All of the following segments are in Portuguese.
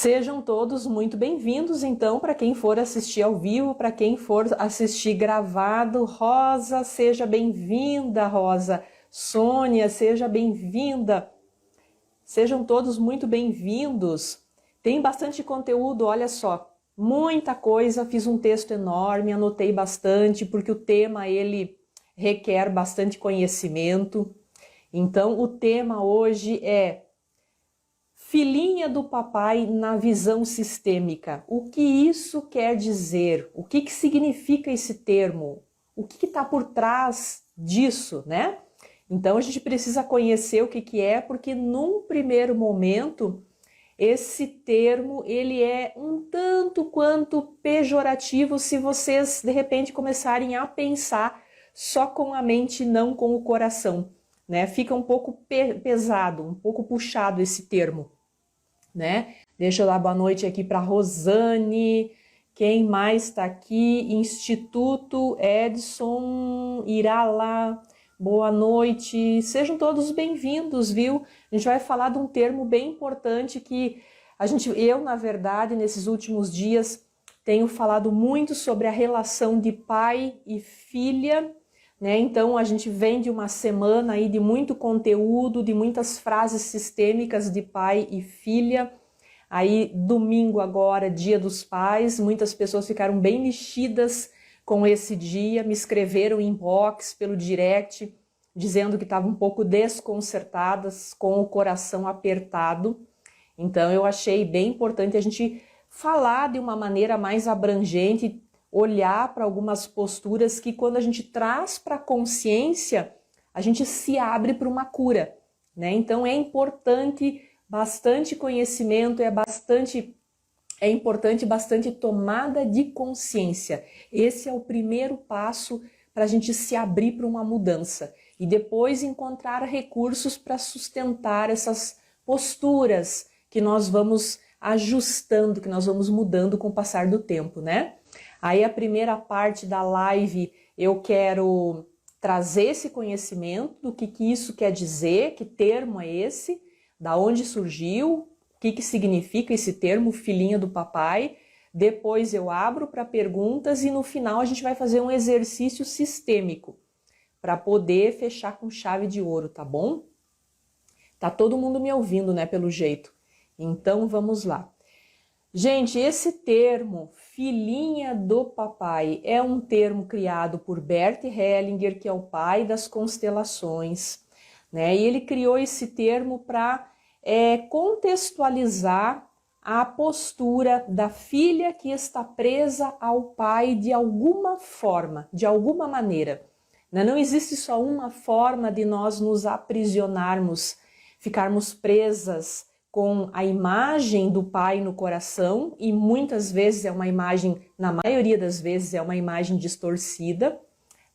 Sejam todos muito bem-vindos, então, para quem for assistir ao vivo, para quem for assistir gravado. Rosa, seja bem-vinda, Rosa. Sônia, seja bem-vinda. Sejam todos muito bem-vindos. Tem bastante conteúdo, olha só, muita coisa. Fiz um texto enorme, anotei bastante, porque o tema, ele requer bastante conhecimento. Então, o tema hoje é filhinha do papai na visão sistêmica. O que isso quer dizer? O que significa esse termo? O que está por trás disso, né? Então a gente precisa conhecer o que é, porque num primeiro momento esse termo ele é um tanto quanto pejorativo se vocês de repente começarem a pensar só com a mente, não com o coração, né? Fica um pouco pesado, um pouco puxado esse termo, né? Deixa eu dar boa noite aqui para Rosane. Quem mais está aqui? Instituto Edson Irala. Boa noite. Sejam todos bem-vindos, viu? A gente vai falar de um termo bem importante que eu, na verdade, nesses últimos dias tenho falado muito sobre a relação de pai e filha, né? Então a gente vem de uma semana aí de muito conteúdo, de muitas frases sistêmicas de pai e filha. Aí domingo agora, Dia dos Pais, muitas pessoas ficaram bem mexidas com esse dia, me escreveram em inbox pelo direct, dizendo que estavam um pouco desconcertadas, com o coração apertado. Então eu achei bem importante a gente falar de uma maneira mais abrangente, olhar para algumas posturas que quando a gente traz para a consciência, a gente se abre para uma cura, né? Então é importante bastante conhecimento, é importante bastante tomada de consciência. Esse é o primeiro passo para a gente se abrir para uma mudança e depois encontrar recursos para sustentar essas posturas que nós vamos ajustando, que nós vamos mudando com o passar do tempo, né? Aí a primeira parte da live eu quero trazer esse conhecimento do que isso quer dizer, que termo é esse, da onde surgiu, o que significa esse termo, filhinha do papai. Depois eu abro para perguntas e no final a gente vai fazer um exercício sistêmico para poder fechar com chave de ouro, tá bom? Tá todo mundo me ouvindo, né, pelo jeito. Então vamos lá. Gente, esse termo, filhinha do papai, é um termo criado por Bert Hellinger, que é o pai das constelações, né? E ele criou esse termo para contextualizar a postura da filha que está presa ao pai de alguma forma, de alguma maneira. Não existe só uma forma de nós nos aprisionarmos, ficarmos presas com a imagem do pai no coração, e muitas vezes é uma imagem, na maioria das vezes é uma imagem distorcida,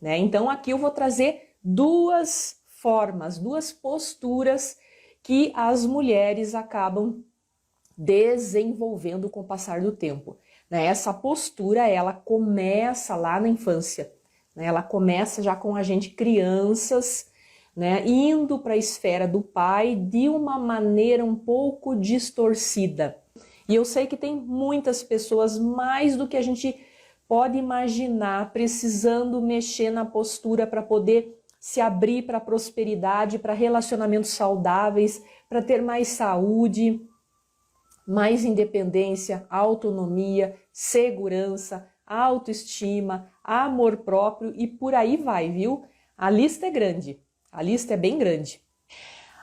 né? Então aqui eu vou trazer duas formas, duas posturas que as mulheres acabam desenvolvendo com o passar do tempo, né? Essa postura, ela começa lá na infância, né? Ela começa já com a gente crianças, né, indo para a esfera do pai de uma maneira um pouco distorcida. E eu sei que tem muitas pessoas, mais do que a gente pode imaginar, precisando mexer na postura para poder se abrir para a prosperidade, para relacionamentos saudáveis, para ter mais saúde, mais independência, autonomia, segurança, autoestima, amor próprio e por aí vai, viu? A lista é grande. A lista é bem grande.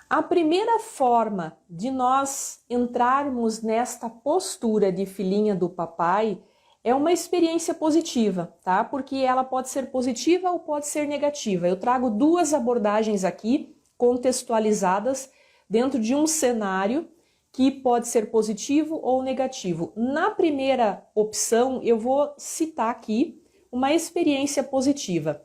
A primeira forma de nós entrarmos nesta postura de filhinha do papai é uma experiência positiva, tá? Porque ela pode ser positiva ou pode ser negativa. Eu trago duas abordagens aqui, contextualizadas dentro de um cenário que pode ser positivo ou negativo. Na primeira opção, eu vou citar aqui uma experiência positiva.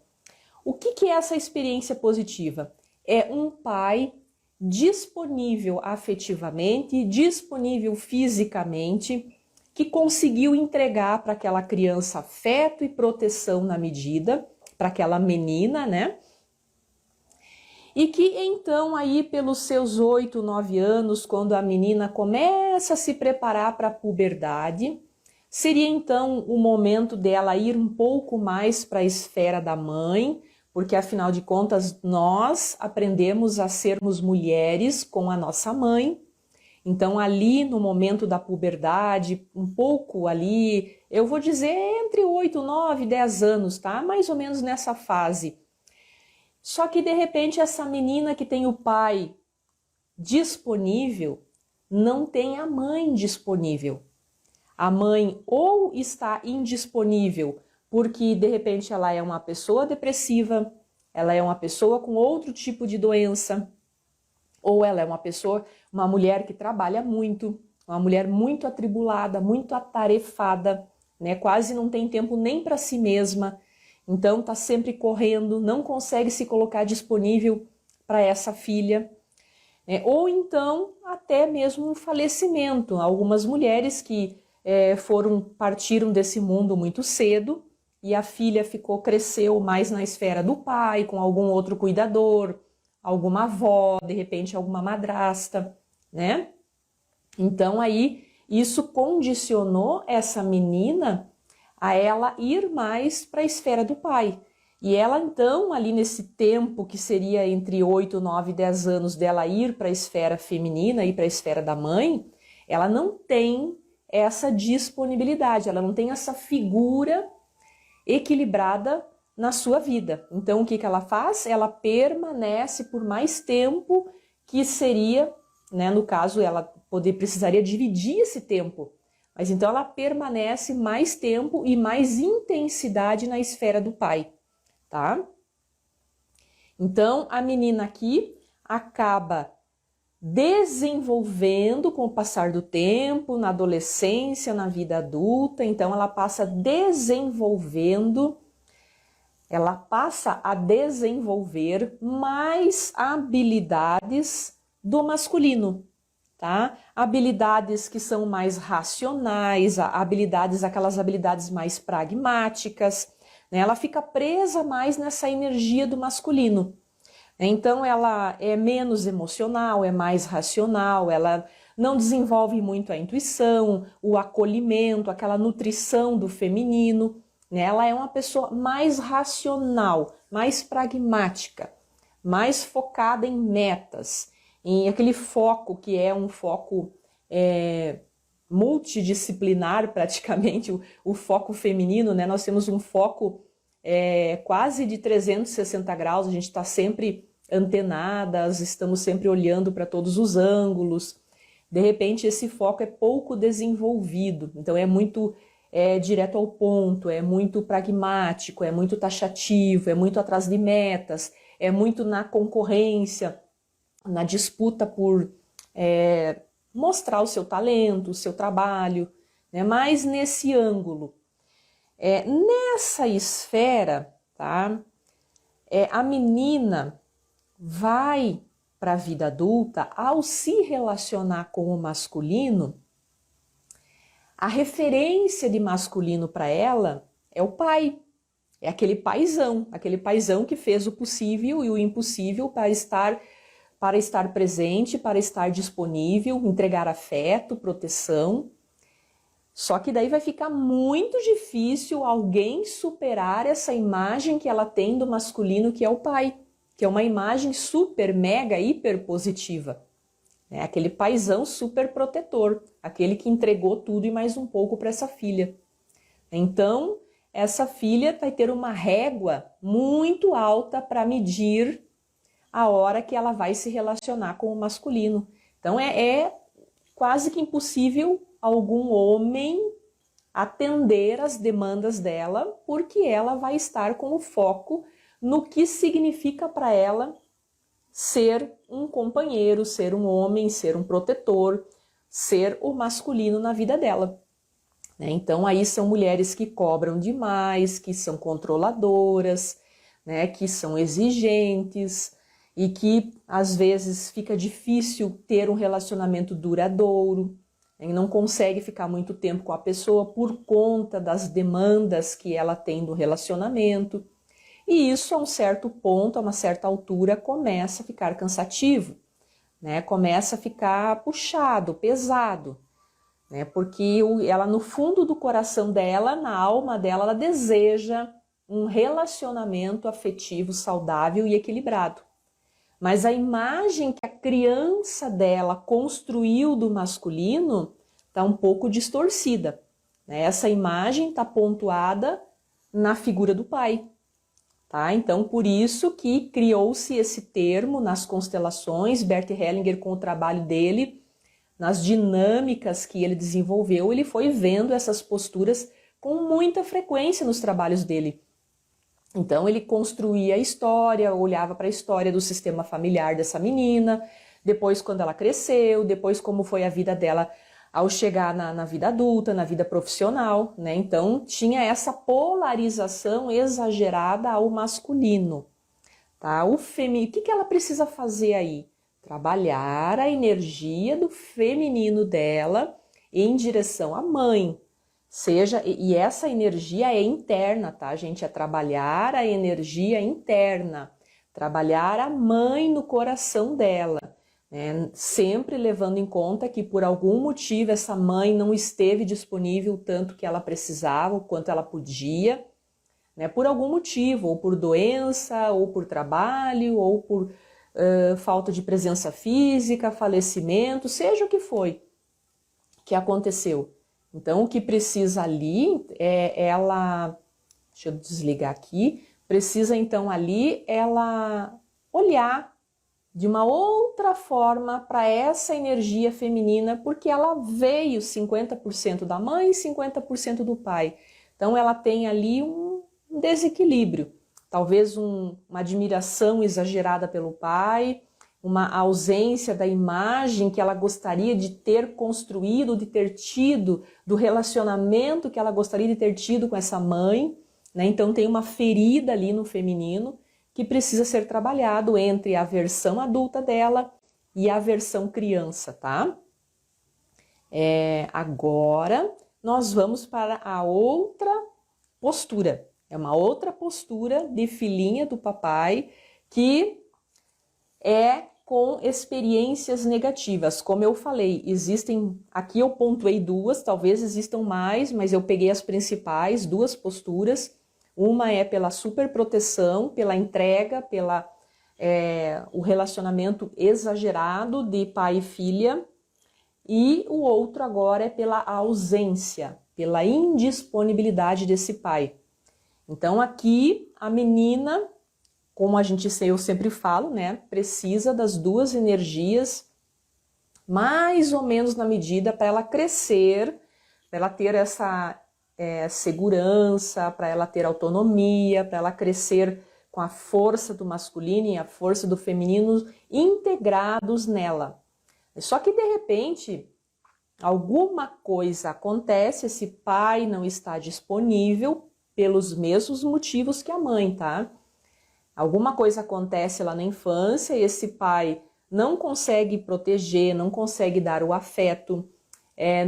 O que é essa experiência positiva? É um pai disponível afetivamente, disponível fisicamente, que conseguiu entregar para aquela criança afeto e proteção na medida, para aquela menina, né? E que então aí pelos seus 8, 9 anos, quando a menina começa a se preparar para a puberdade, seria então o momento dela ir um pouco mais para a esfera da mãe, porque afinal de contas nós aprendemos a sermos mulheres com a nossa mãe. Então ali no momento da puberdade, um pouco ali, eu vou dizer entre 8, 9, 10 anos, tá? Mais ou menos nessa fase. Só que de repente essa menina que tem o pai disponível, não tem a mãe disponível. A mãe ou está indisponível porque de repente ela é uma pessoa depressiva, ela é uma pessoa com outro tipo de doença, ou ela é uma mulher que trabalha muito, uma mulher muito atribulada, muito atarefada, né? Quase não tem tempo nem para si mesma. Então está sempre correndo, não consegue se colocar disponível para essa filha. Ou então até mesmo um falecimento. Algumas mulheres que partiram desse mundo muito cedo e a filha cresceu mais na esfera do pai, com algum outro cuidador, alguma avó, de repente alguma madrasta, né? Então aí isso condicionou essa menina a ela ir mais para a esfera do pai. E ela então, ali nesse tempo que seria entre 8, 9 e 10 anos dela ir para a esfera feminina, ir para a esfera da mãe, ela não tem essa disponibilidade, ela não tem essa figura equilibrada na sua vida. Então o que ela faz? Ela permanece por mais tempo, que seria, né, no caso, ela precisaria dividir esse tempo. Mas então ela permanece mais tempo e mais intensidade na esfera do pai, tá? Então a menina aqui acaba desenvolvendo com o passar do tempo, na adolescência, na vida adulta, então ela passa a desenvolver mais habilidades do masculino, tá? Habilidades que são mais racionais, aquelas habilidades mais pragmáticas, né? Ela fica presa mais nessa energia do masculino. Então ela é menos emocional, é mais racional, ela não desenvolve muito a intuição, o acolhimento, aquela nutrição do feminino, né? Ela é uma pessoa mais racional, mais pragmática, mais focada em metas, em aquele foco que é um foco multidisciplinar praticamente, o foco feminino, né? Nós temos um foco quase de 360 graus, a gente está sempre antenadas, estamos sempre olhando para todos os ângulos. De repente esse foco é pouco desenvolvido, então é muito direto ao ponto, é muito pragmático, é muito taxativo, é muito atrás de metas, é muito na concorrência, na disputa por mostrar o seu talento, o seu trabalho, né? Mais nesse ângulo. Nessa esfera, tá? A menina vai para a vida adulta, ao se relacionar com o masculino, a referência de masculino para ela é o pai, é aquele paizão que fez o possível e o impossível para estar presente, para estar disponível, entregar afeto, proteção. Só que daí vai ficar muito difícil alguém superar essa imagem que ela tem do masculino, que é o pai, que é uma imagem super, mega, hiper positiva. É aquele paizão super protetor, aquele que entregou tudo e mais um pouco para essa filha. Então, essa filha vai ter uma régua muito alta para medir a hora que ela vai se relacionar com o masculino. Então, é quase que impossível algum homem atender as demandas dela, porque ela vai estar com o foco no que significa para ela ser um companheiro, ser um homem, ser um protetor, ser o masculino na vida dela. Então aí são mulheres que cobram demais, que são controladoras, né, que são exigentes e que às vezes fica difícil ter um relacionamento duradouro, não consegue ficar muito tempo com a pessoa por conta das demandas que ela tem do relacionamento. E isso, a um certo ponto, a uma certa altura, começa a ficar cansativo, né? Começa a ficar puxado, pesado, né? Porque ela, no fundo do coração dela, na alma dela, ela deseja um relacionamento afetivo saudável e equilibrado. Mas a imagem que a criança dela construiu do masculino está um pouco distorcida, né? Essa imagem está pontuada na figura do pai. Tá? Então, por isso que criou-se esse termo nas constelações. Bert Hellinger, com o trabalho dele, nas dinâmicas que ele desenvolveu, ele foi vendo essas posturas com muita frequência nos trabalhos dele. Então, ele construía a história, olhava para a história do sistema familiar dessa menina, depois quando ela cresceu, depois como foi a vida dela ao chegar na vida adulta, na vida profissional, né? Então, tinha essa polarização exagerada ao masculino, tá? O que ela precisa fazer aí? Trabalhar a energia do feminino dela em direção à mãe. E essa energia é interna, tá, gente? É trabalhar a energia interna, trabalhar a mãe no coração dela. Sempre levando em conta que por algum motivo essa mãe não esteve disponível o tanto que ela precisava, o quanto ela podia, né? Por algum motivo, ou por doença, ou por trabalho, ou por falta de presença física, falecimento, seja o que foi que aconteceu. Então, o que precisa ali é ela... Deixa eu desligar aqui. Precisa, então, ali ela olhar de uma outra forma para essa energia feminina, porque ela veio 50% da mãe e 50% do pai. Então ela tem ali um desequilíbrio, talvez uma admiração exagerada pelo pai, uma ausência da imagem que ela gostaria de ter construído, de ter tido, do relacionamento que ela gostaria de ter tido com essa mãe, né? Então tem uma ferida ali no feminino que precisa ser trabalhado entre a versão adulta dela e a versão criança, tá? Agora nós vamos para a outra postura. É uma outra postura de filhinha do papai que é com experiências negativas. Como eu falei, aqui eu pontuei duas, talvez existam mais, mas eu peguei as principais, duas posturas. Uma é pela superproteção, pela entrega, o relacionamento exagerado de pai e filha. E o outro agora é pela ausência, pela indisponibilidade desse pai. Então aqui a menina, como eu sempre falo, né, precisa das duas energias mais ou menos na medida para ela crescer, para ela ter essa segurança, para ela ter autonomia, para ela crescer com a força do masculino e a força do feminino integrados nela. Só que de repente alguma coisa acontece, esse pai não está disponível pelos mesmos motivos que a mãe, tá? Alguma coisa acontece lá na infância e esse pai não consegue proteger, não consegue dar o afeto,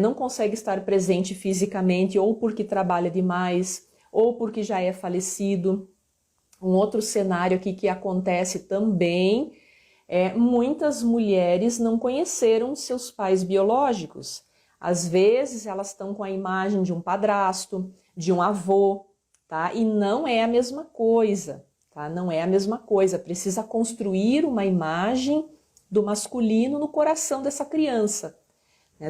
não consegue estar presente fisicamente, ou porque trabalha demais, ou porque já é falecido. Um outro cenário aqui que acontece também muitas mulheres não conheceram seus pais biológicos. Às vezes elas estão com a imagem de um padrasto, de um avô, tá? E não é a mesma coisa, tá? Não é a mesma coisa. Precisa construir uma imagem do masculino no coração dessa criança.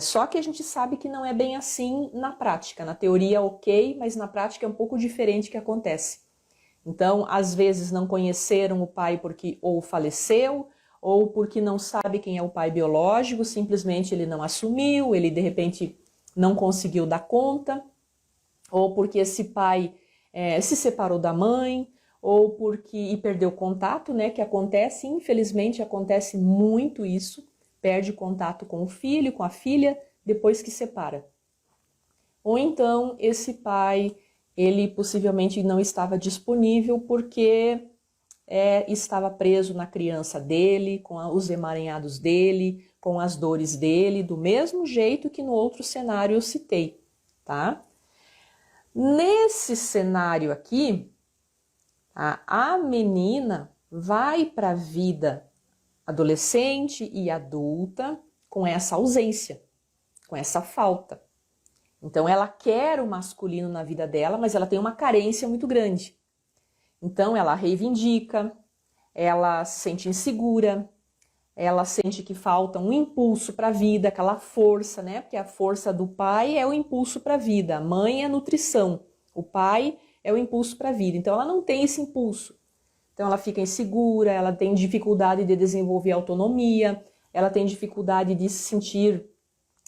Só que a gente sabe que não é bem assim na prática. Na teoria, ok, mas na prática é um pouco diferente o que acontece. Então, às vezes não conheceram o pai porque ou faleceu, ou porque não sabe quem é o pai biológico, simplesmente ele não assumiu, ele de repente não conseguiu dar conta, ou porque esse pai se separou da mãe, ou porque perdeu contato, né? Que acontece, infelizmente acontece muito isso, perde contato com o filho, com a filha, depois que separa. Ou então esse pai, ele possivelmente não estava disponível porque estava preso na criança dele, com os emaranhados dele, com as dores dele, do mesmo jeito que no outro cenário eu citei, tá? Nesse cenário aqui, tá? A menina vai para a vida adolescente e adulta com essa ausência, com essa falta. Então ela quer o masculino na vida dela, mas ela tem uma carência muito grande. Então ela reivindica, ela se sente insegura, ela sente que falta um impulso para a vida, aquela força, né? Porque a força do pai é o impulso para a vida, a mãe é a nutrição, o pai é o impulso para a vida. Então ela não tem esse impulso. Então ela fica insegura, ela tem dificuldade de desenvolver autonomia, ela tem dificuldade de se sentir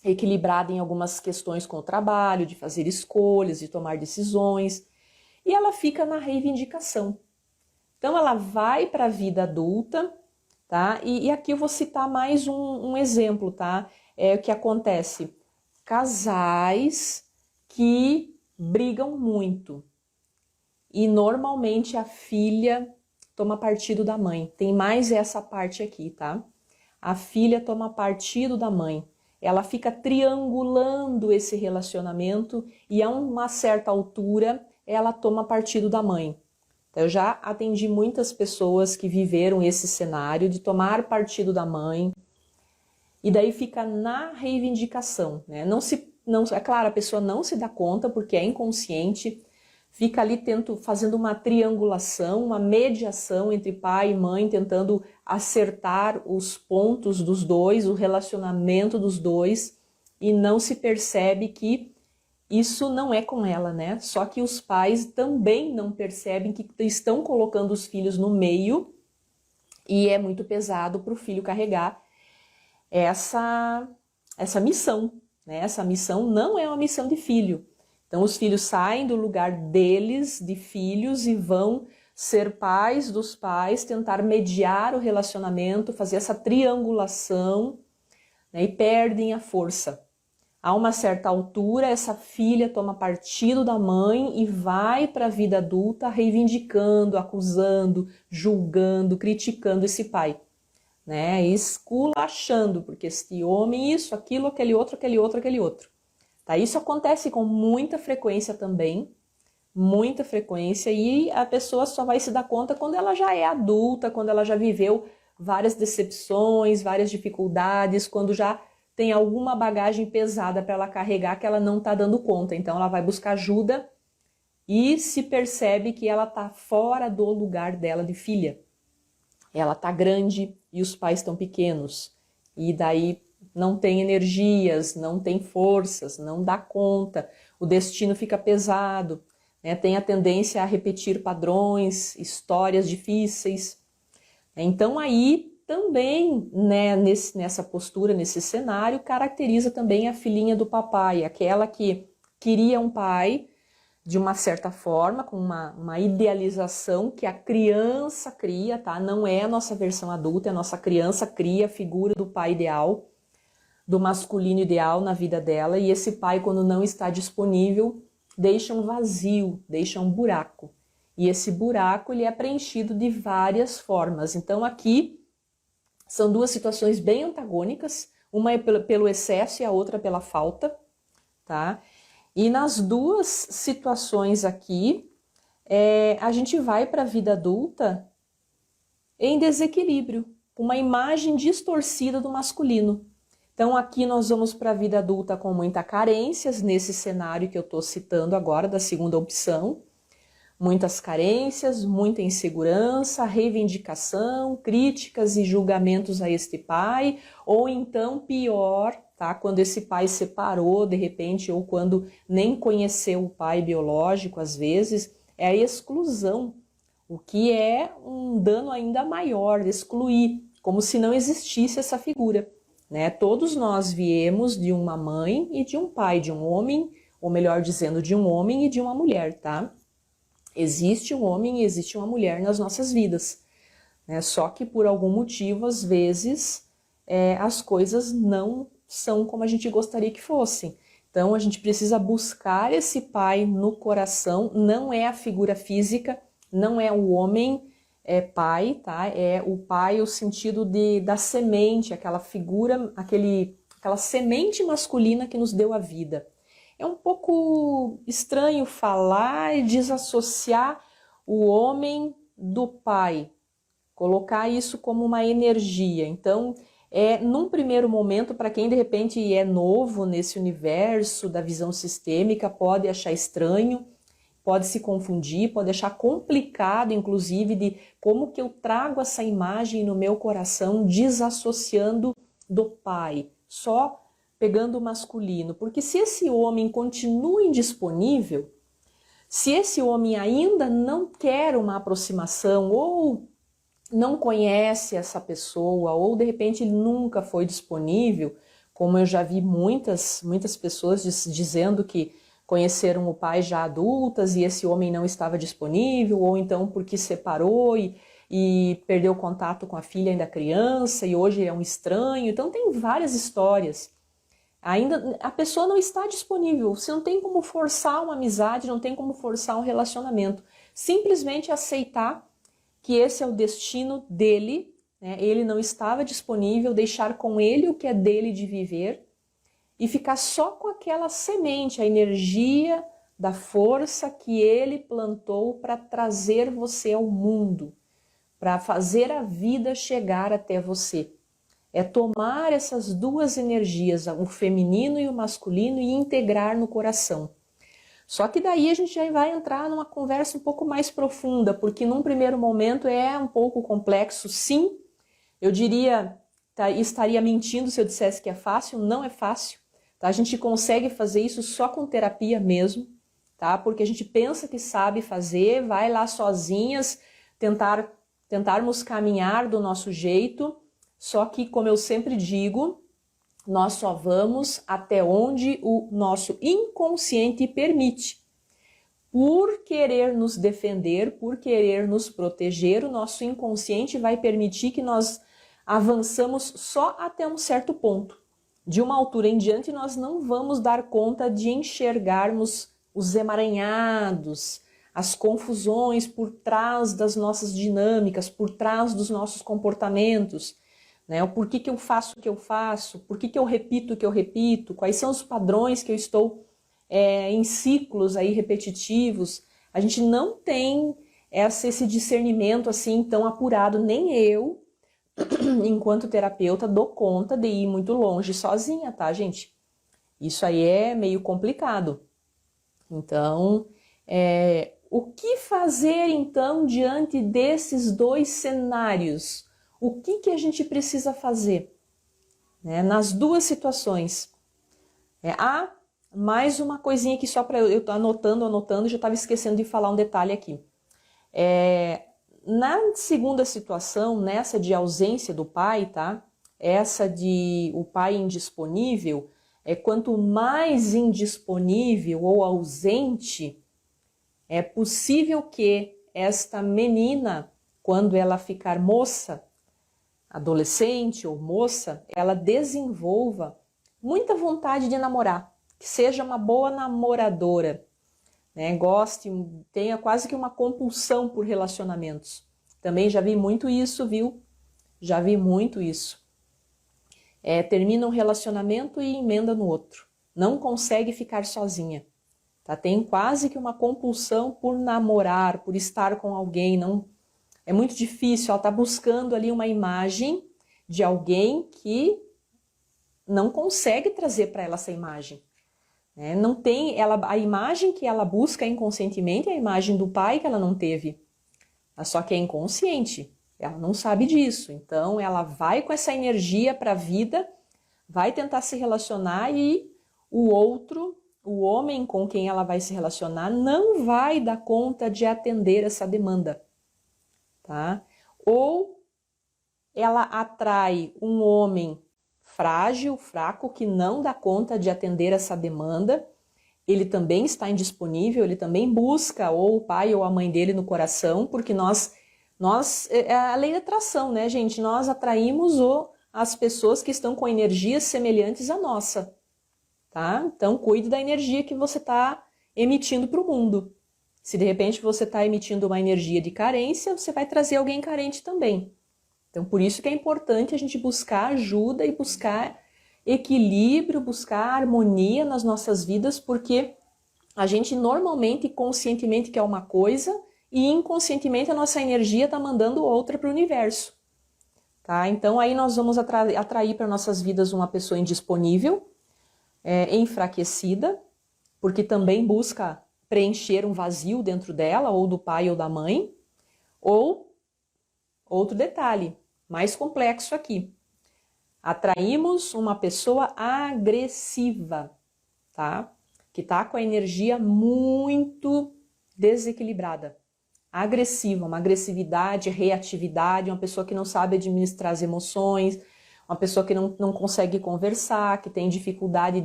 equilibrada em algumas questões com o trabalho, de fazer escolhas, de tomar decisões, e ela fica na reivindicação. Então ela vai para a vida adulta, tá? E aqui eu vou citar mais um exemplo, tá? É o que acontece. Casais que brigam muito e normalmente a filha toma partido da mãe. Tem mais essa parte aqui, tá? A filha toma partido da mãe. Ela fica triangulando esse relacionamento e a uma certa altura ela toma partido da mãe. Eu já atendi muitas pessoas que viveram esse cenário de tomar partido da mãe e daí fica na reivindicação, né? É claro, a pessoa não se dá conta porque é inconsciente, fica ali fazendo uma triangulação, uma mediação entre pai e mãe, tentando acertar os pontos dos dois, o relacionamento dos dois, e não se percebe que isso não é com ela, né? Só que os pais também não percebem que estão colocando os filhos no meio e é muito pesado para o filho carregar essa missão, né? Essa missão não é uma missão de filho. Então os filhos saem do lugar deles, de filhos, e vão ser pais dos pais, tentar mediar o relacionamento, fazer essa triangulação, né? E perdem a força. A uma certa altura, essa filha toma partido da mãe e vai para a vida adulta reivindicando, acusando, julgando, criticando esse pai, né? Esculachando, porque este homem, isso, aquilo, aquele outro, aquele outro, aquele outro. Tá? Isso acontece com muita frequência também, muita frequência, e a pessoa só vai se dar conta quando ela já é adulta, quando ela já viveu várias decepções, várias dificuldades, quando já tem alguma bagagem pesada para ela carregar que ela não está dando conta. Então ela vai buscar ajuda e se percebe que ela está fora do lugar dela de filha. Ela está grande e os pais estão pequenos. E daí não tem energias, não tem forças, não dá conta. O destino fica pesado, né? Tem a tendência a repetir padrões, histórias difíceis. Então aí também, né, nessa postura, nesse cenário, caracteriza também a filhinha do papai, aquela que queria um pai de uma certa forma, com uma idealização que a criança cria, tá? Não é a nossa versão adulta, a nossa criança cria a figura do pai ideal, do masculino ideal na vida dela, e esse pai, quando não está disponível, deixa um vazio, deixa um buraco. E esse buraco ele é preenchido de várias formas. Então aqui são duas situações bem antagônicas, uma é pelo excesso e a outra pela falta, tá? E nas duas situações aqui, a gente vai para a vida adulta em desequilíbrio, com uma imagem distorcida do masculino. Então aqui nós vamos para a vida adulta com muitas carências, nesse cenário que eu estou citando agora, da segunda opção. Muitas carências, muita insegurança, reivindicação, críticas e julgamentos a este pai, ou então pior, tá? Quando esse pai separou de repente, ou quando nem conheceu o pai biológico, às vezes, é a exclusão, o que é um dano ainda maior, excluir, como se não existisse essa figura, né? Todos nós viemos de uma mãe e de um pai, de um homem, ou melhor dizendo, de um homem e de uma mulher, tá? Existe um homem e existe uma mulher nas nossas vidas, né? Só que por algum motivo, às vezes, as coisas não são como a gente gostaria que fossem. Então a gente precisa buscar esse pai no coração, não é a figura física, não é o homem pai, tá? É o pai, o sentido da semente, aquela figura, aquela semente masculina que nos deu a vida. É um pouco estranho falar e desassociar o homem do pai, colocar isso como uma energia. Então, num primeiro momento, para quem de repente é novo nesse universo da visão sistêmica, pode achar estranho, pode se confundir, pode achar complicado, inclusive, de como que eu trago essa imagem no meu coração, desassociando do pai, só pegando o masculino. Porque se esse homem continua indisponível, se esse homem ainda não quer uma aproximação, ou não conhece essa pessoa, ou de repente ele nunca foi disponível, como eu já vi muitas pessoas dizendo que conheceram o pai já adultas e esse homem não estava disponível, ou então porque separou e perdeu contato com a filha ainda criança e hoje é um estranho. Então tem várias histórias. Ainda a pessoa não está disponível, você não tem como forçar uma amizade, não tem como forçar um relacionamento. Simplesmente aceitar que esse é o destino dele, né? Ele não estava disponível, deixar com ele o que é dele de viver e ficar só com aquela semente, a energia da força que ele plantou para trazer você ao mundo, para fazer a vida chegar até você. É tomar essas duas energias, o feminino e o masculino, e integrar no coração. Só que daí a gente já vai entrar numa conversa um pouco mais profunda, porque num primeiro momento é um pouco complexo, sim. Eu diria, estaria mentindo se eu dissesse que é fácil, não é fácil. Tá? A gente consegue fazer isso só com terapia mesmo, tá? Porque a gente pensa que sabe fazer, vai lá sozinhas tentarmos caminhar do nosso jeito. Só que, como eu sempre digo, nós só vamos até onde o nosso inconsciente permite. Por querer nos defender, por querer nos proteger, o nosso inconsciente vai permitir que nós avançamos só até um certo ponto. De uma altura em diante, nós não vamos dar conta de enxergarmos os emaranhados, as confusões por trás das nossas dinâmicas, por trás dos nossos comportamentos. Né? O porquê que eu faço o que eu faço, por que eu repito o que eu repito, quais são os padrões que eu estou em ciclos aí repetitivos. A gente não tem esse discernimento assim tão apurado, nem eu, enquanto terapeuta, dou conta de ir muito longe sozinha, tá, gente? Isso aí é meio complicado. Então, o que fazer então diante desses dois cenários? O que a gente precisa fazer, né, nas duas situações? Mais uma coisinha aqui só para eu estar anotando, já estava esquecendo de falar um detalhe aqui. Na segunda situação, nessa de ausência do pai, tá? Essa de o pai indisponível, quanto mais indisponível ou ausente, é possível que esta menina, quando ela ficar moça, adolescente ou moça, ela desenvolva muita vontade de namorar, que seja uma boa namoradora, né? Goste, tenha quase que uma compulsão por relacionamentos. Também já vi muito isso, viu? Já vi muito isso. Termina um relacionamento e emenda no outro. Não consegue ficar sozinha. Tá? Tem quase que uma compulsão por namorar, por estar com alguém, não. É muito difícil, ela está buscando ali uma imagem de alguém que não consegue trazer para ela essa imagem. Né? Não tem, a imagem que ela busca inconscientemente é a imagem do pai que ela não teve. Só que é inconsciente, ela não sabe disso. Então ela vai com essa energia para a vida, vai tentar se relacionar e o outro, o homem com quem ela vai se relacionar, não vai dar conta de atender essa demanda. Tá? Ou ela atrai um homem frágil, fraco, que não dá conta de atender essa demanda, ele também está indisponível, ele também busca ou o pai ou a mãe dele no coração, porque nós é a lei da atração, né, gente? Nós atraímos as pessoas que estão com energias semelhantes à nossa, tá? Então, cuide da energia que você está emitindo para o mundo. Se de repente você está emitindo uma energia de carência, você vai trazer alguém carente também. Então, por isso que é importante a gente buscar ajuda e buscar equilíbrio, buscar harmonia nas nossas vidas, porque a gente normalmente, conscientemente quer uma coisa e inconscientemente a nossa energia está mandando outra para o universo. Tá? Então aí nós vamos atrair para nossas vidas uma pessoa indisponível, enfraquecida, porque também busca preencher um vazio dentro dela, ou do pai ou da mãe, ou outro detalhe, mais complexo aqui. Atraímos uma pessoa agressiva, tá? Que tá com a energia muito desequilibrada. Agressiva, uma agressividade, reatividade, uma pessoa que não sabe administrar as emoções, uma pessoa que não consegue conversar, que tem dificuldade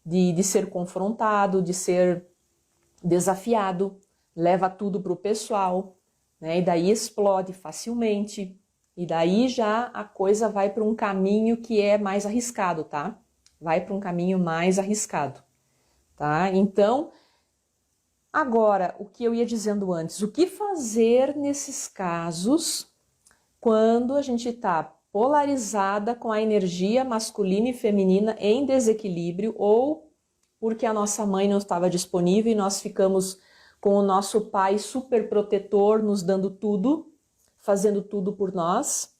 de ser confrontado, de ser desafiado, leva tudo para o pessoal, né? E daí explode facilmente, e daí já a coisa vai para um caminho que é mais arriscado, tá? Vai para um caminho mais arriscado, tá? Então, agora, o que eu ia dizendo antes, o que fazer nesses casos quando a gente está polarizada com a energia masculina e feminina em desequilíbrio, ou porque a nossa mãe não estava disponível e nós ficamos com o nosso pai super protetor nos dando tudo, fazendo tudo por nós,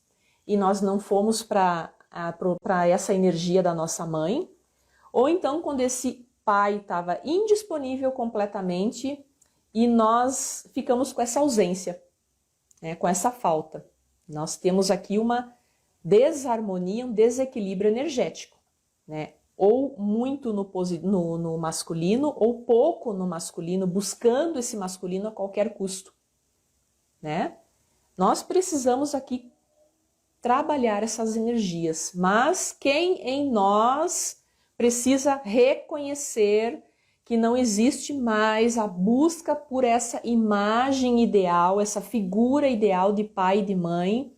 e nós não fomos para essa energia da nossa mãe, ou então quando esse pai estava indisponível completamente e nós ficamos com essa ausência, né, com essa falta. Nós temos aqui uma desarmonia, um desequilíbrio energético, né? Ou muito no masculino, ou pouco no masculino, buscando esse masculino a qualquer custo, né? Nós precisamos aqui trabalhar essas energias, mas quem em nós precisa reconhecer que não existe mais a busca por essa imagem ideal, essa figura ideal de pai e de mãe,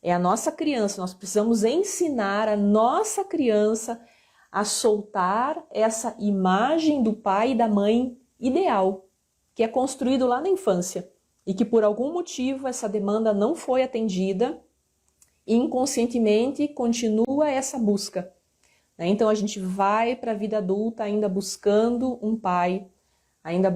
é a nossa criança. Nós precisamos ensinar a nossa criança a soltar essa imagem do pai e da mãe ideal, que é construído lá na infância, e que por algum motivo essa demanda não foi atendida, e inconscientemente continua essa busca. Então a gente vai para a vida adulta ainda buscando um pai,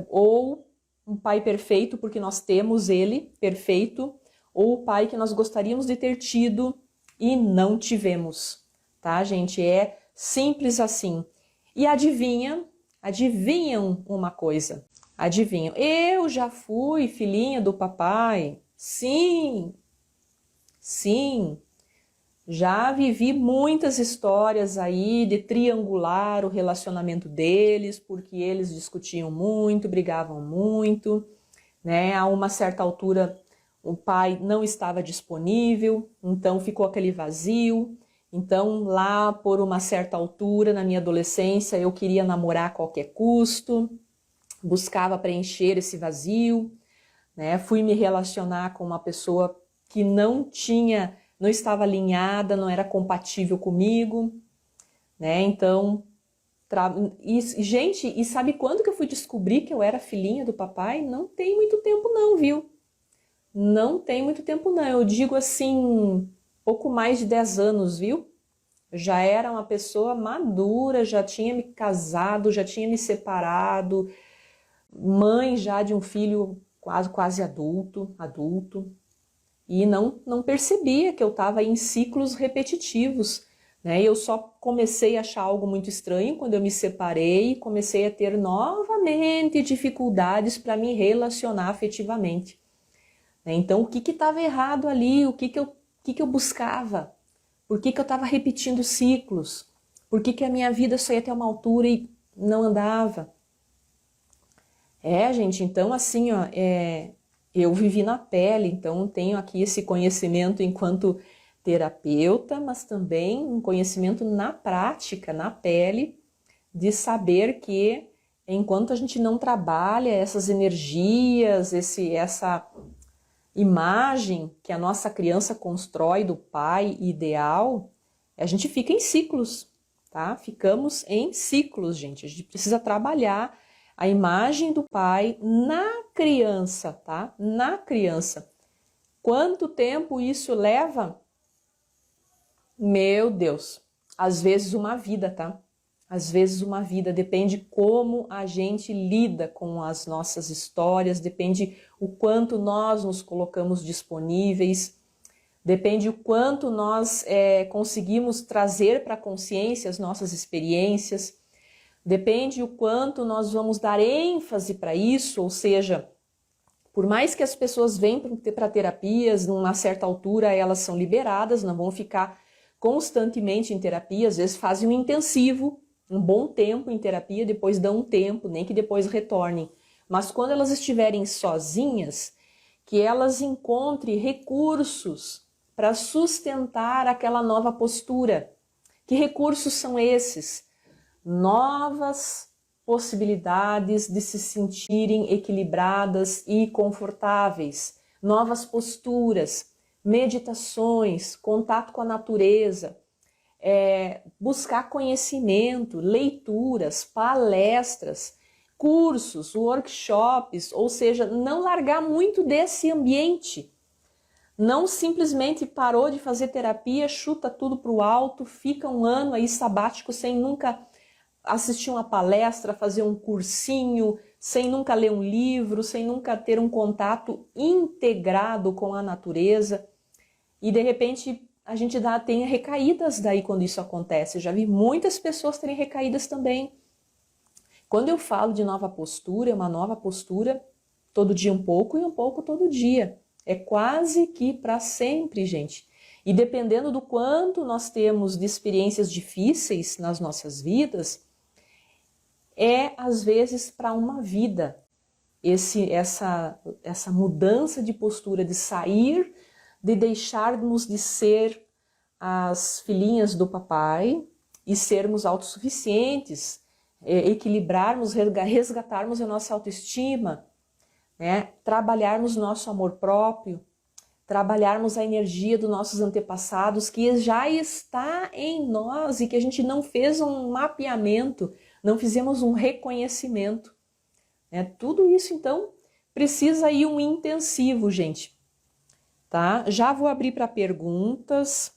ou um pai perfeito, porque nós temos ele perfeito, ou o pai que nós gostaríamos de ter tido e não tivemos, tá, gente? É simples assim. E adivinham uma coisa? Adivinham? Eu já fui filhinha do papai? Sim, sim. Já vivi muitas histórias aí de triangular o relacionamento deles, porque eles discutiam muito, brigavam muito, né? A uma certa altura o pai não estava disponível, então ficou aquele vazio. Então lá por uma certa altura na minha adolescência eu queria namorar a qualquer custo, buscava preencher esse vazio, né? Fui me relacionar com uma pessoa que não estava alinhada, não era compatível comigo, né? Então, gente, e sabe quando que eu fui descobrir que eu era filhinha do papai? Não tem muito tempo não, viu? Não tem muito tempo não, eu digo assim, pouco mais de 10 anos, viu? Já era uma pessoa madura, já tinha me casado, já tinha me separado, mãe já de um filho quase adulto, e não percebia que eu estava em ciclos repetitivos, né? Eu só comecei a achar algo muito estranho quando eu me separei e comecei a ter novamente dificuldades para me relacionar afetivamente. Então, o que estava errado ali? O que eu buscava? Por que eu estava repetindo ciclos? Por que a minha vida só ia até uma altura e não andava? Gente, então assim, ó, eu vivi na pele, então tenho aqui esse conhecimento enquanto terapeuta, mas também um conhecimento na prática, na pele, de saber que enquanto a gente não trabalha essas energias, essa imagem que a nossa criança constrói do pai ideal, a gente fica em ciclos, tá? Ficamos em ciclos, gente. A gente precisa trabalhar a imagem do pai na criança, tá? Na criança. Quanto tempo isso leva? Meu Deus, às vezes uma vida, tá? às vezes uma vida, depende como a gente lida com as nossas histórias, depende o quanto nós nos colocamos disponíveis, depende o quanto nós conseguimos trazer para a consciência as nossas experiências, depende o quanto nós vamos dar ênfase para isso, ou seja, por mais que as pessoas venham para terapias, numa certa altura elas são liberadas, não vão ficar constantemente em terapia, às vezes fazem um intensivo, um bom tempo em terapia, depois dão um tempo, nem que depois retornem. Mas quando elas estiverem sozinhas, que elas encontrem recursos para sustentar aquela nova postura. Que recursos são esses? Novas possibilidades de se sentirem equilibradas e confortáveis, novas posturas, meditações, contato com a natureza, buscar conhecimento, leituras, palestras, cursos, workshops, ou seja, não largar muito desse ambiente. Não simplesmente parou de fazer terapia, chuta tudo para o alto, fica um ano aí sabático sem nunca assistir uma palestra, fazer um cursinho, sem nunca ler um livro, sem nunca ter um contato integrado com a natureza. E de repente a gente tem recaídas daí quando isso acontece. Eu já vi muitas pessoas terem recaídas também. Quando eu falo de nova postura, é uma nova postura todo dia um pouco e um pouco todo dia. É quase que para sempre, gente. E dependendo do quanto nós temos de experiências difíceis nas nossas vidas, às vezes para uma vida essa mudança de postura, de sair, de deixarmos de ser as filhinhas do papai e sermos autossuficientes, equilibrarmos, resgatarmos a nossa autoestima, né? Trabalharmos nosso amor próprio, trabalharmos a energia dos nossos antepassados que já está em nós e que a gente não fez um mapeamento, não fizemos um reconhecimento. Tudo isso, então, precisa ir um intensivo, gente. Tá? Já vou abrir para perguntas.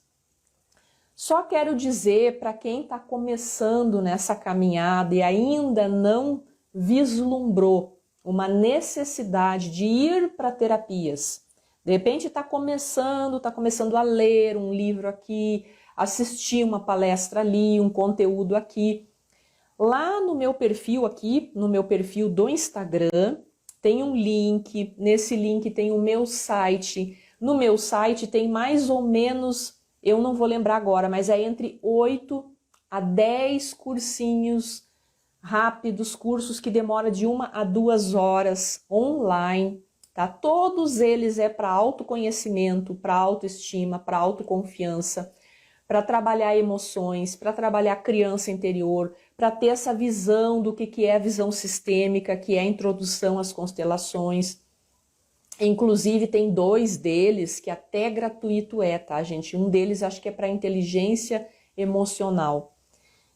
Só quero dizer para quem está começando nessa caminhada e ainda não vislumbrou uma necessidade de ir para terapias. De repente está começando a ler um livro aqui, assistir uma palestra ali, um conteúdo aqui. Lá no meu perfil aqui, no meu perfil do Instagram, tem um link, nesse link tem o meu site. No meu site tem mais ou menos, eu não vou lembrar agora, mas é entre 8 a 10 cursinhos rápidos, cursos que demoram de 1 a 2 horas online, tá? Todos eles para autoconhecimento, para autoestima, para autoconfiança, para trabalhar emoções, para trabalhar criança interior, para ter essa visão do que é a visão sistêmica, que é a introdução às constelações. Inclusive tem 2 deles que até gratuito tá, gente? Um deles acho que é para inteligência emocional.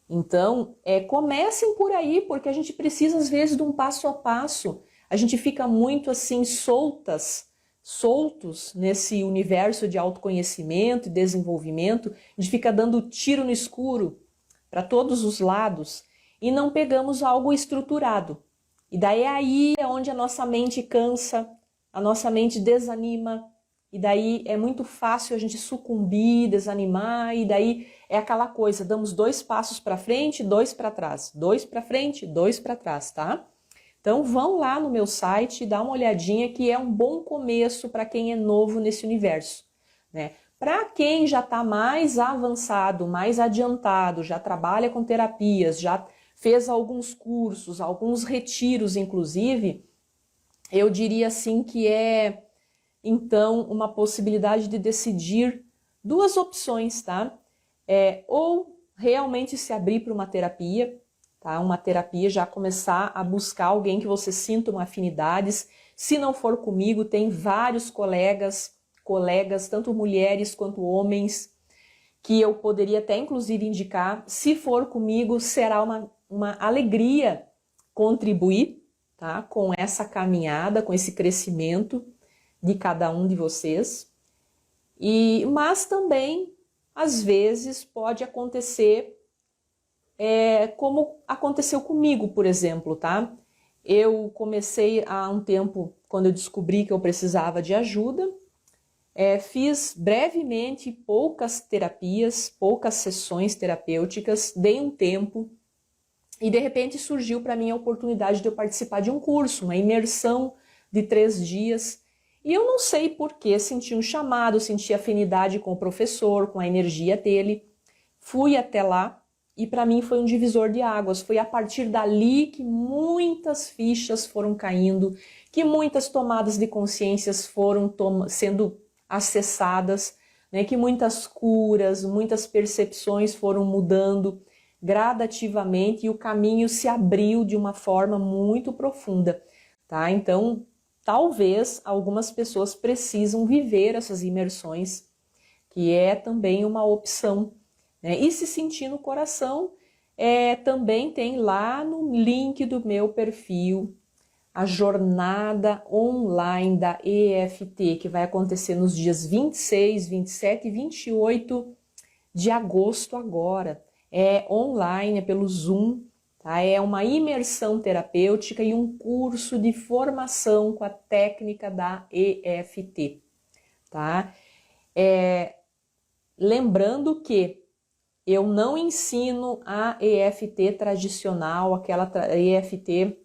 Então, comecem por aí, porque a gente precisa às vezes de um passo a passo. A gente fica muito assim soltos nesse universo de autoconhecimento e desenvolvimento. A gente fica dando tiro no escuro para todos os lados e não pegamos algo estruturado. E daí aí é onde a nossa mente cansa, a nossa mente desanima, e daí é muito fácil a gente sucumbir, desanimar, e daí é aquela coisa, damos 2 passos para frente, 2 para trás, 2 para frente, 2 para trás, tá? Então vão lá no meu site, dá uma olhadinha que é um bom começo para quem é novo nesse universo, né? Para quem já está mais avançado, mais adiantado, já trabalha com terapias, já fez alguns cursos, alguns retiros inclusive, eu diria assim que então uma possibilidade de decidir 2 opções, tá? Ou realmente se abrir para uma terapia, tá? Uma terapia, já começar a buscar alguém que você sinta uma afinidades. Se não for comigo, tem vários colegas, tanto mulheres quanto homens, que eu poderia até inclusive indicar. Se for comigo, será uma alegria contribuir, tá? Com essa caminhada, com esse crescimento de cada um de vocês. Mas também, às vezes, pode acontecer como aconteceu comigo, por exemplo, tá? Eu comecei há um tempo, quando eu descobri que eu precisava de ajuda, fiz brevemente poucas terapias, poucas sessões terapêuticas, dei um tempo e de repente surgiu para mim a oportunidade de eu participar de um curso, uma imersão de 3 dias. E eu não sei por que, senti um chamado, senti afinidade com o professor, com a energia dele. Fui até lá e para mim foi um divisor de águas. Foi a partir dali que muitas fichas foram caindo, que muitas tomadas de consciências foram sendo acessadas, né? Que muitas curas, muitas percepções foram mudando gradativamente e o caminho se abriu de uma forma muito profunda, tá? Então, talvez algumas pessoas precisam viver essas imersões, que é também uma opção, né? E se sentir no coração, também tem lá no link do meu perfil a jornada online da EFT, que vai acontecer nos dias 26, 27 e 28 de agosto agora. É online, é pelo Zoom, tá? É uma imersão terapêutica e um curso de formação com a técnica da EFT, tá? Lembrando que eu não ensino a EFT tradicional, aquela EFT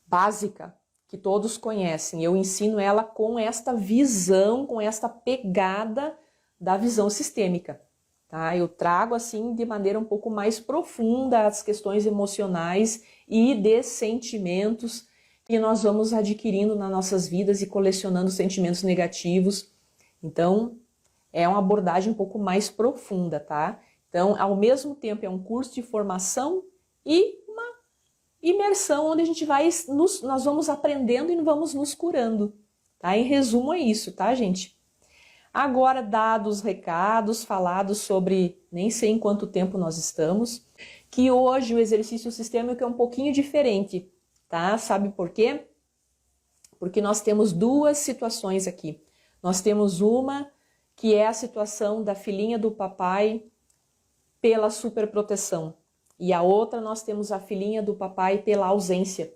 básica que todos conhecem. Eu ensino ela com esta visão, com esta pegada da visão sistêmica. Tá? Eu trago assim de maneira um pouco mais profunda as questões emocionais e de sentimentos que nós vamos adquirindo nas nossas vidas e colecionando sentimentos negativos. Então, é uma abordagem um pouco mais profunda, tá? Então, ao mesmo tempo é um curso de formação e uma imersão onde a gente nós vamos aprendendo e vamos nos curando, tá? Em resumo é isso, tá, gente? Agora, dados os recados, falados sobre, nem sei em quanto tempo nós estamos, que hoje o exercício sistêmico é um pouquinho diferente, tá? Sabe por quê? Porque nós temos 2 situações aqui. Nós temos uma que é a situação da filhinha do papai pela superproteção. E a outra nós temos a filhinha do papai pela ausência,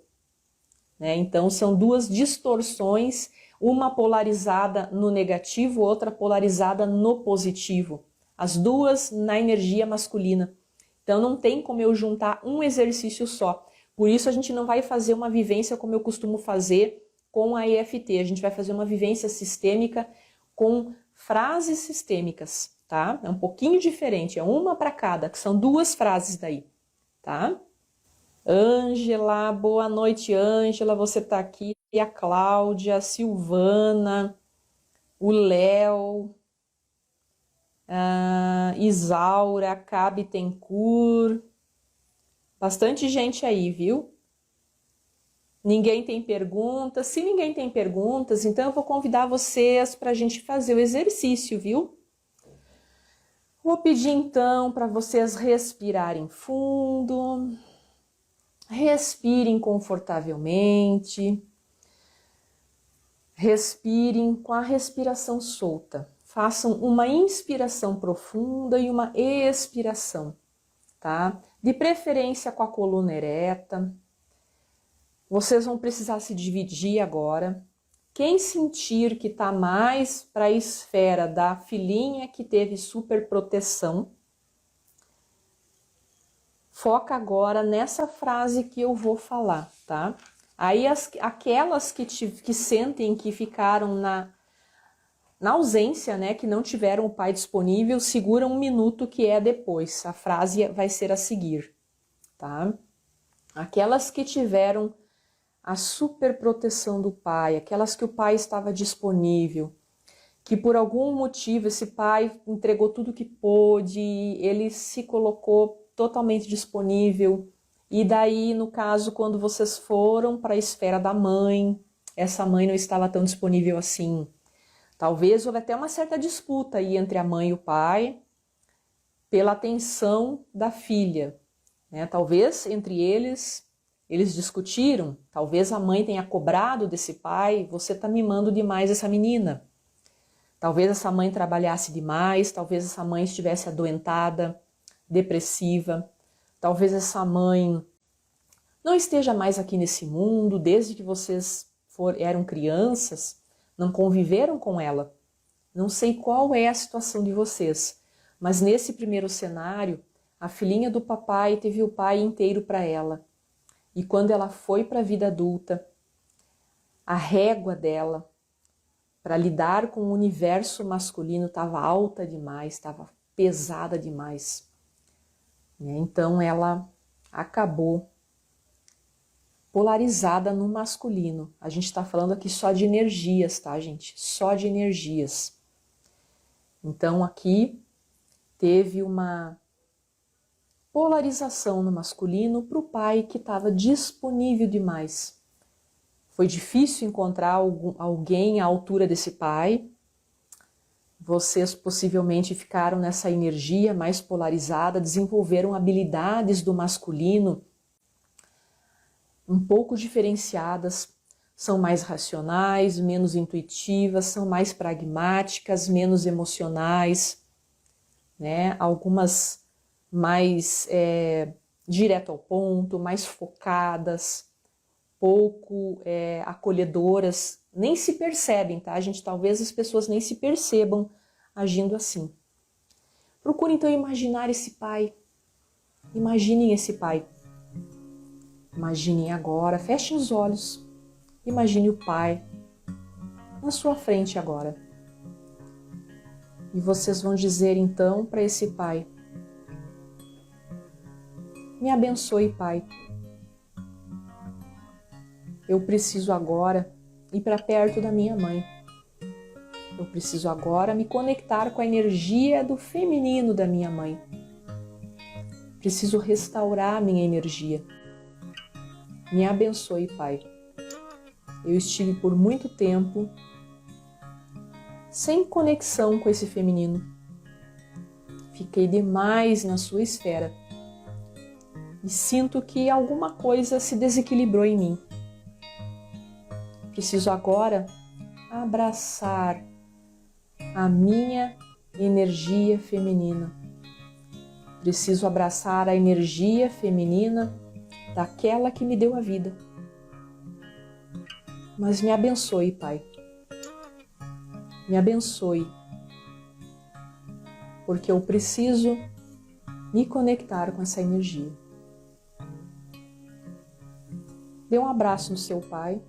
né? Então são 2 distorções, uma polarizada no negativo, outra polarizada no positivo. As 2 na energia masculina. Então não tem como eu juntar um exercício só. Por isso a gente não vai fazer uma vivência como eu costumo fazer com a EFT. A gente vai fazer uma vivência sistêmica com frases sistêmicas, tá? É um pouquinho diferente, é uma para cada, que são 2 frases daí, tá? Ângela, boa noite, Ângela, você tá aqui. E a Cláudia, a Silvana, o Léo, a Isaura, Cabe Tencourt, bastante gente aí, viu? Ninguém tem perguntas? Se ninguém tem perguntas, então eu vou convidar vocês para a gente fazer o exercício, viu? Vou pedir então para vocês respirarem fundo, respirem confortavelmente, respirem com a respiração solta. Façam uma inspiração profunda e uma expiração, tá? De preferência com a coluna ereta. Vocês vão precisar se dividir agora. Quem sentir que está mais para a esfera da filhinha que teve super proteção, foca agora nessa frase que eu vou falar, tá? Aí aquelas que sentem que ficaram na ausência, né, que não tiveram o pai disponível, segura 1 minuto que é depois. A frase vai ser a seguir, tá? Aquelas que tiveram a superproteção do pai, aquelas que o pai estava disponível, que por algum motivo esse pai entregou tudo que pôde, ele se colocou totalmente disponível, e daí, no caso, quando vocês foram para a esfera da mãe, essa mãe não estava tão disponível assim. Talvez houve até uma certa disputa aí entre a mãe e o pai pela atenção da filha, né? Talvez entre eles discutiram, talvez a mãe tenha cobrado desse pai, você está mimando demais essa menina. Talvez essa mãe trabalhasse demais, talvez essa mãe estivesse adoentada, depressiva. Talvez essa mãe não esteja mais aqui nesse mundo, desde que vocês eram crianças, não conviveram com ela. Não sei qual é a situação de vocês, mas nesse primeiro cenário, a filhinha do papai teve o pai inteiro para ela. E quando ela foi para a vida adulta, a régua dela para lidar com o universo masculino estava alta demais, estava pesada demais. Então ela acabou polarizada no masculino. A gente está falando aqui só de energias, tá, gente? Só de energias. Então aqui teve uma polarização no masculino para o pai que estava disponível demais. Foi difícil encontrar alguém à altura desse pai. Vocês possivelmente ficaram nessa energia mais polarizada, desenvolveram habilidades do masculino um pouco diferenciadas, são mais racionais, menos intuitivas, são mais pragmáticas, menos emocionais, né? Algumas mais direto ao ponto, mais focadas, pouco acolhedoras, nem se percebem, tá, gente? Talvez as pessoas nem se percebam agindo assim. Procure então imaginar esse pai. Imaginem esse pai. Imaginem agora, fechem os olhos. Imagine o pai na sua frente agora. E vocês vão dizer então para esse pai: me abençoe, pai. Eu preciso agora ir para perto da minha mãe. Eu preciso agora me conectar com a energia do feminino da minha mãe. Preciso restaurar a minha energia. Me abençoe, pai. Eu estive por muito tempo sem conexão com esse feminino. Fiquei demais na sua esfera. E sinto que alguma coisa se desequilibrou em mim. Preciso agora abraçar a minha energia feminina. Preciso abraçar a energia feminina daquela que me deu a vida. Mas me abençoe, pai. Me abençoe. Porque eu preciso me conectar com essa energia. Dê um abraço no seu pai.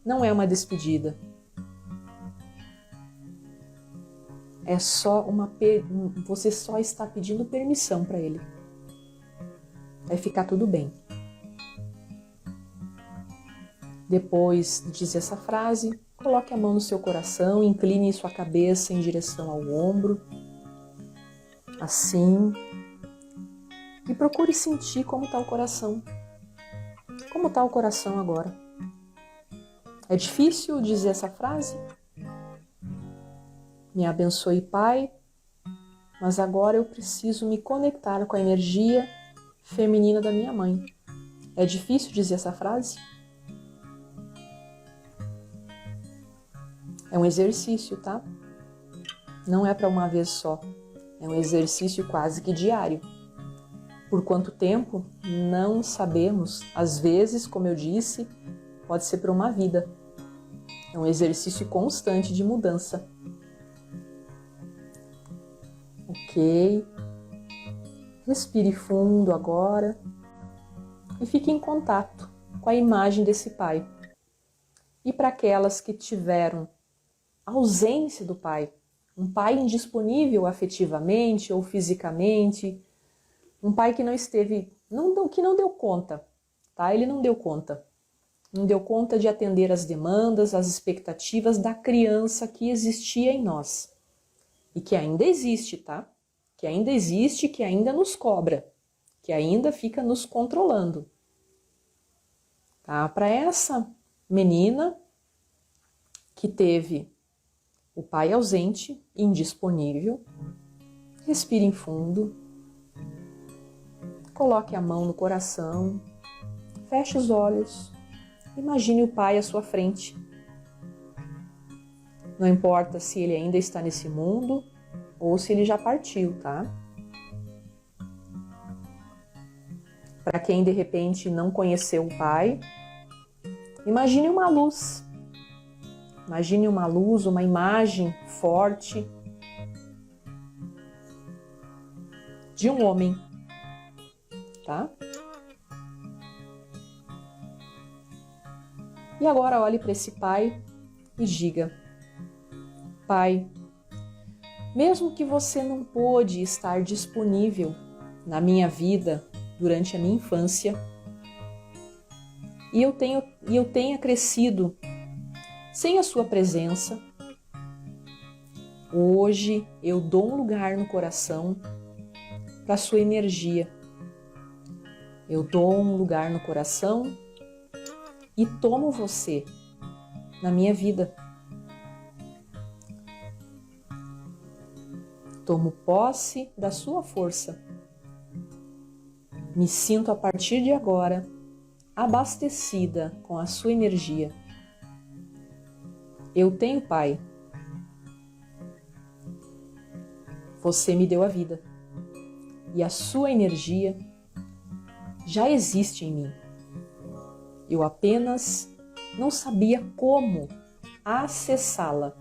Não é uma despedida. É só você só está pedindo permissão para ele. Vai ficar tudo bem. Depois de dizer essa frase, coloque a mão no seu coração, incline sua cabeça em direção ao ombro, assim, e procure sentir como está o coração. Como está o coração agora? É difícil dizer essa frase? Me abençoe, pai, mas agora eu preciso me conectar com a energia feminina da minha mãe. É difícil dizer essa frase? É um exercício, tá? Não é para uma vez só. É um exercício quase que diário. Por quanto tempo? Não sabemos. Às vezes, como eu disse, pode ser por uma vida. É um exercício constante de mudança. Ok. Respire fundo agora e fique em contato com a imagem desse pai. E para aquelas que tiveram ausência do pai, um pai indisponível afetivamente ou fisicamente, um pai que não esteve, que não deu conta, tá? Ele não deu conta. Não deu conta de atender as demandas, as expectativas da criança que existia em nós. E que ainda existe, tá? Que ainda existe, que ainda nos cobra, que ainda fica nos controlando. Tá? Para essa menina que teve o pai ausente, indisponível, respire em fundo, coloque a mão no coração, feche os olhos, imagine o pai à sua frente. Não importa se ele ainda está nesse mundo ou se ele já partiu, tá? Para quem de repente não conheceu o Pai, imagine uma luz. Imagine uma luz, uma imagem forte de um homem, tá? E agora olhe para esse Pai e diga: Pai, mesmo que você não pôde estar disponível na minha vida durante a minha infância, e eu tenha crescido sem a sua presença, hoje eu dou um lugar no coração para a sua energia. Eu dou um lugar no coração e tomo você na minha vida. Tomo posse da sua força. Me sinto a partir de agora abastecida com a sua energia. Eu tenho Pai. Você me deu a vida. E a sua energia já existe em mim. Eu apenas não sabia como acessá-la.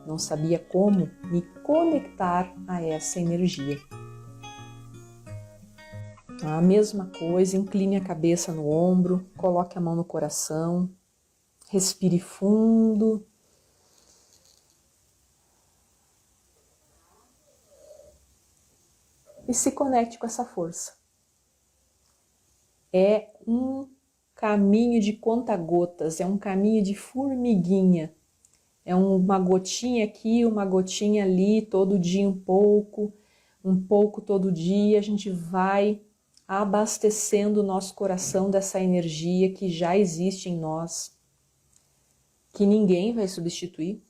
Não sabia como me conectar a essa energia. A mesma coisa, incline a cabeça no ombro, coloque a mão no coração, respire fundo. E se conecte com essa força. É um caminho de conta-gotas, é um caminho de formiguinha. É uma gotinha aqui, uma gotinha ali, todo dia um pouco todo dia. A gente vai abastecendo o nosso coração dessa energia que já existe em nós, que ninguém vai substituir,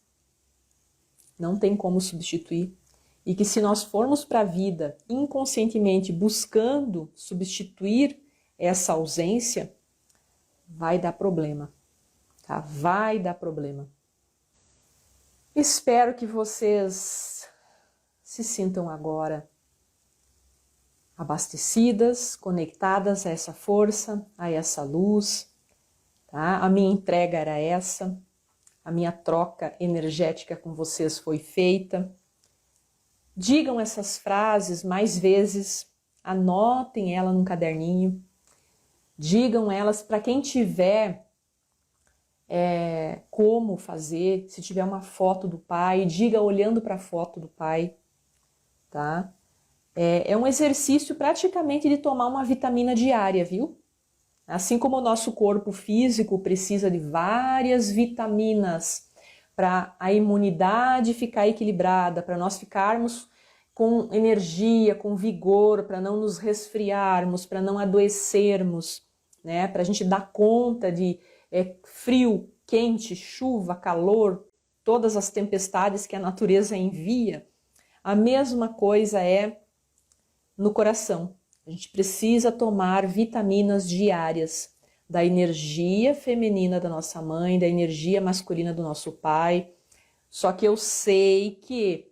não tem como substituir. E que se nós formos para a vida inconscientemente buscando substituir essa ausência, vai dar problema, tá? Vai dar problema. Espero que vocês se sintam agora abastecidas, conectadas a essa força, a essa luz, tá? A minha entrega era essa, a minha troca energética com vocês foi feita. Digam essas frases mais vezes, anotem ela num caderninho, digam elas para quem tiver como fazer, se tiver uma foto do Pai, diga olhando para a foto do Pai, tá? É um exercício praticamente de tomar uma vitamina diária, viu? Assim como o nosso corpo físico precisa de várias vitaminas para a imunidade ficar equilibrada, para nós ficarmos com energia, com vigor, para não nos resfriarmos, para não adoecermos, né? Para a gente dar conta de frio, quente, chuva, calor, todas as tempestades que a natureza envia. A mesma coisa é no coração. A gente precisa tomar vitaminas diárias da energia feminina da nossa mãe, da energia masculina do nosso pai. Só que eu sei que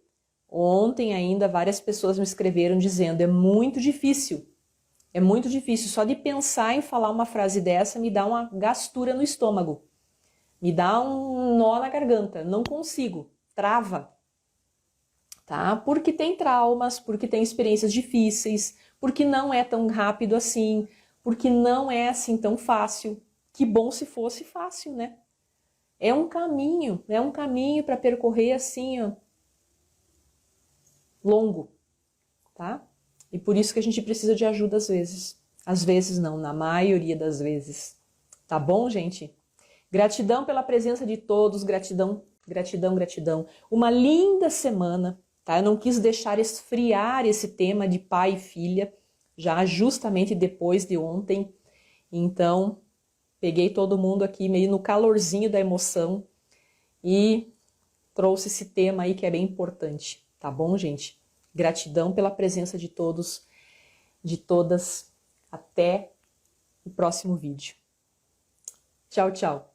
ontem ainda várias pessoas me escreveram dizendo: é muito difícil, só de pensar em falar uma frase dessa me dá uma gastura no estômago, me dá um nó na garganta, não consigo, trava. Tá? Porque tem traumas, porque tem experiências difíceis, porque não é tão rápido assim, porque não é assim tão fácil. Que bom se fosse fácil, né? É um caminho para percorrer assim, ó, longo, tá? E por isso que a gente precisa de ajuda às vezes. Às vezes não, na maioria das vezes. Tá bom, gente? Gratidão pela presença de todos, gratidão, gratidão, gratidão. Uma linda semana. Tá? Eu não quis deixar esfriar esse tema de pai e filha, já justamente depois de ontem. Então, peguei todo mundo aqui meio no calorzinho da emoção e trouxe esse tema aí que é bem importante. Tá bom, gente? Gratidão pela presença de todos, de todas. Até o próximo vídeo. Tchau, tchau.